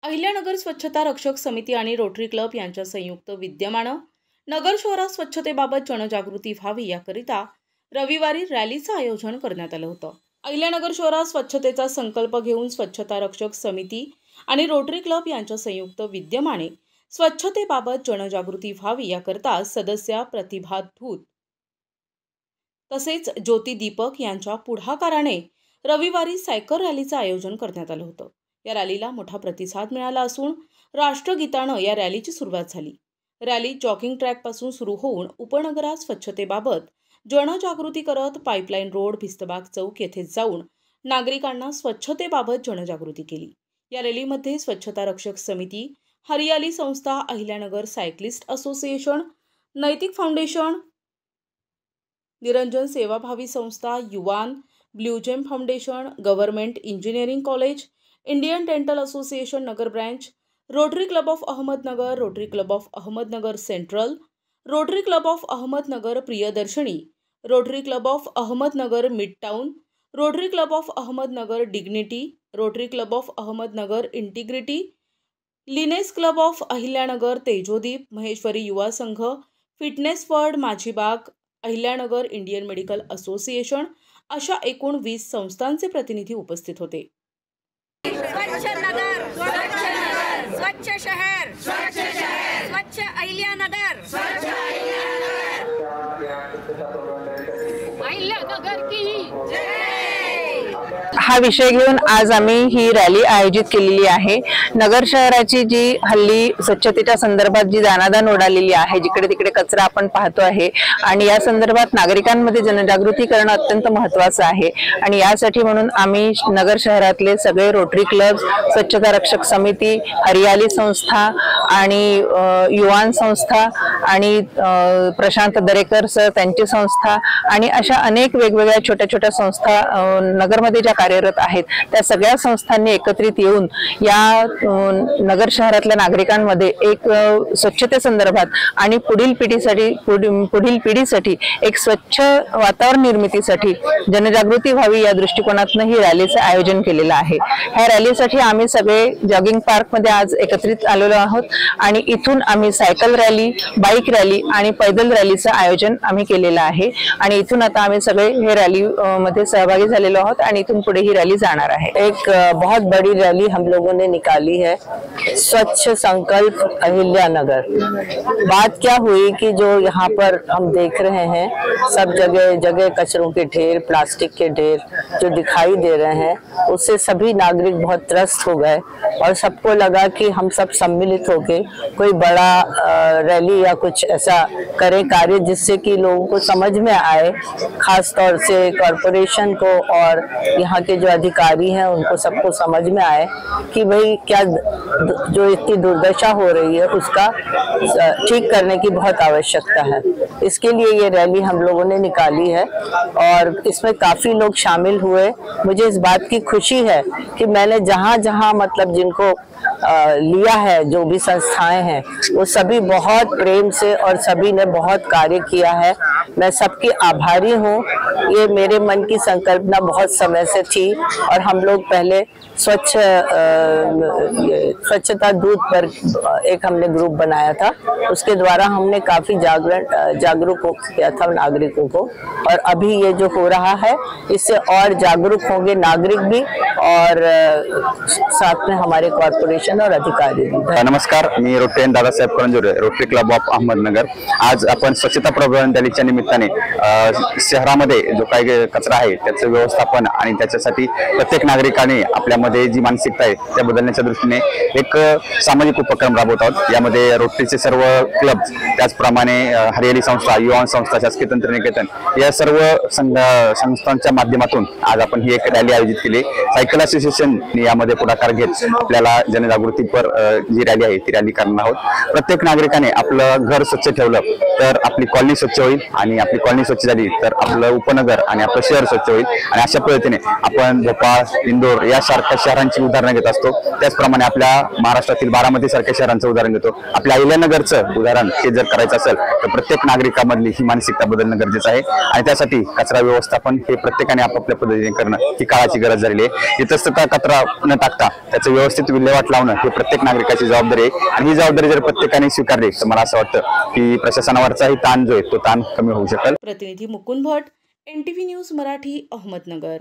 अहिल्यानगर स्वच्छता रक्षक समिती आणि रोटरी क्लब यांच्या संयुक्त विद्यमानं नगर शहरात स्वच्छतेबाबत जनजागृती व्हावी याकरिता रविवारी रॅलीचं आयोजन करण्यात आलं होतं। अहिल्यानगर शहरात स्वच्छतेचा संकल्प घेऊन स्वच्छता रक्षक समिती आणि रोटरी क्लब यांच्या संयुक्त विद्यमाने स्वच्छतेबाबत जनजागृती व्हावी याकरिता सदस्या प्रतिभा धूत तसेच ज्योती दीपक यांच्या पुढाकाराने रविवारी सायकल रॅलीचं आयोजन करण्यात आलं होतं। या रॅलीला मोठा प्रतिसाद मिळाला असून राष्ट्रगीतानं या रॅलीची सुरुवात झाली। रॅली जॉगिंग ट्रॅकपासून सुरू होऊन उपनगरात स्वच्छतेबाबत जनजागृती करत पाईपलाईन रोड भिस्तबाग चौक येथे जाऊन नागरिकांना स्वच्छतेबाबत जनजागृती केली। या रॅलीमध्ये स्वच्छता रक्षक समिती, हरियाली संस्था, Ahilyanagar cyclist association, Naitik foundation, Niranjan सेवाभावी संस्था, युवान, blue gem foundation, government engineering college, Indian dental association Nagar branch, rotary club of Ahmednagar, rotary club of Ahmednagar central, rotary club of Ahmednagar Priyadarshini, rotary club of Ahmednagar midtown, rotary club of Ahmednagar dignity, rotary club of Ahmednagar integrity, lioness club of Ahilyanagar Tejodeep, Maheshwari युवा संघ, fitness world माझीबाग, Ahilyanagar Indian medical association अशा एकूण 20 संस्थांचे प्रतिनिधी उपस्थित होते। स्वच्छ नगर, स्वच्छ नगर, स्वच्छ शहर, स्वच्छ शहर, स्वच्छ अहिल्यानगर, स्वच्छ अहिल्यानगर की जय। हा विषय घेऊन आज आम्ही ही रॅली आयोजित केलेली आहे। नगर शहराची जी हल्ली स्वच्छतेच्या संदर्भात जी दाणादाण उडालेली आहे, जिकडे तिकडे कचरा आपण पाहतो आहे आणि या संदर्भात नागरिकांमध्ये जनजागृती करणं अत्यंत महत्त्वाचं आहे। आणि यासाठी म्हणून आम्ही नगर शहरातले सगळे रोटरी क्लब, स्वच्छता रक्षक समिती, हरियाली संस्था आणि युवान संस्था आणि प्रशांत दरेकर सर त्यांची संस्था आणि अशा अनेक वेगवेगळ्या छोट्या छोट्या संस्था नगरमध्ये ज्या कार्यरत आहेत त्या सगळ्या संस्थांनी एकत्रित येऊन या नगर शहरातल्या नागरिकांमध्ये एक स्वच्छतेसंदर्भात आणि पुढील पिढीसाठी एक स्वच्छ वातावरण निर्मितीसाठी जनजागृती व्हावी या दृष्टिकोनातून ही रॅलीचं आयोजन केलेलं आहे। ह्या रॅलीसाठी आम्ही सगळे जॉगिंग पार्क मध्ये आज एकत्रित आलेलो आहोत आणि इथून आम्ही सायकल रॅली, बाईक रॅली आणि पैदल रॅलीचं आयोजन आम्ही केलेलं आहे आणि इथून आता आम्ही सगळे हे रॅली मध्ये सहभागी झालेलो आहोत आणि इथून पुढे ही रैली जाना है। एक बहुत बड़ी रैली हम लोगों ने निकाली है, स्वच्छ संकल्प अहिल्यानगर। बात क्या हुई कि जो यहाँ पर हम देख रहे हैं सब जगह जगह कचरों के ढेर, प्लास्टिक के ढेर जो दिखाई दे रहे हैं, उससे सभी नागरिक बहुत त्रस्त हो गए और सबको लगा कि हम सब सम्मिलित होके कोई बड़ा रैली या कुछ ऐसा करें कार्य जिससे कि लोगों को समझ में आए, खास तौर से कॉरपोरेशन को और यहाँ के जो अधिकारी हैं उनको सबको समझ में आए कि भाई क्या जो इतनी दुर्दशा हो रही है उसका ठीक करने की बहुत आवश्यकता है। इसके लिए ये रैली हम लोगों ने निकाली है और इसमें काफी लोग शामिल हुए। मुझे इस बात की खुशी है कि मैंने जहाँ जहाँ मतलब जिनको लिया है, जो भी संस्थाएं हैं वो सभी बहुत प्रेम से और सभी ने बहुत कार्य किया है। मैं सबकी आभारी हूँ। ये मेरे मन की संकल्पना बहुत समय से थी और हम लोग पहले स्वच्छता दूत पर एक हमने ग्रुप बनाया था, उसके द्वारा हमने काफी जागरूक किया था नागरिकों को और अभी ये जो हो रहा है इससे और जागरूक होंगे नागरिक भी और साथ में हमारे कॉर्पोरेशन और अधिकारी भी। नमस्कार, मी rotary Dadasaheb Karanjore, rotary club of Ahmednagar. आज आपण स्वच्छता प्रबोधन रॅलीच्या निमित्ताने शहरामध्ये जो काही कचरा आहे त्याचं व्यवस्थापन आणि त्याच्यासाठी प्रत्येक नागरिकाने आपल्यामध्ये जी मानसिकता आहे त्या बदलण्याच्या दृष्टीने एक सामाजिक उपक्रम राबवत आहोत। यामध्ये रोटरीचे सर्व क्लब, त्याचप्रमाणे हरियाली संस्था, युवा संस्था, शासकीय तंत्रनिकेतन या सर्व संस्थांच्या माध्यमातून आज आपण ही एक रॅली आयोजित केली। सायकल असोसिएशन यामध्ये पुढाकार घेत आपल्याला जनजागृतीपर जी रॅली आहे ती रॅली करणार आहोत। प्रत्येक नागरिकाने आपलं घर स्वच्छ ठेवलं तर आपली कॉलनी स्वच्छ होईल आणि आपली कॉलनी स्वच्छ झाली तर आपलं उपनगर आणि आपलं शहर स्वच्छ होईल। आणि अशा पद्धतीने आपण भोपाळ, इंदोर यासारख्या शहरांची उदाहरणं घेत असतो। त्याचप्रमाणे आपल्या महाराष्ट्रातील बारामती सारख्या शहरांचं उदाहरण घेतो। आपल्या अहिल्यानगरचं उदाहरण हे जर करायचं असेल तर प्रत्येक नागरिकामधली ही मानसिकता बदलणं गरजेचं आहे आणि त्यासाठी कचरा व्यवस्थापन हे प्रत्येकाने आपापल्या पद्धतीने करणं ही काळाची गरज झालेली आहे। इतस्ततः कचरा न टाकता त्याचं व्यवस्थित विल्हेवाट लावणं हे प्रत्येक नागरिकाची जबाबदारी आहे आणि ही जबाबदारी जर प्रत्येकाने स्वीकारली तर मला असं वाटतं की प्रशासनावरचाही ताण जो आहे तो ताण कमी होऊ शकेल। प्रतिनिधी मुकुंद भट, NTV न्यूज मराठी, अहमदनगर।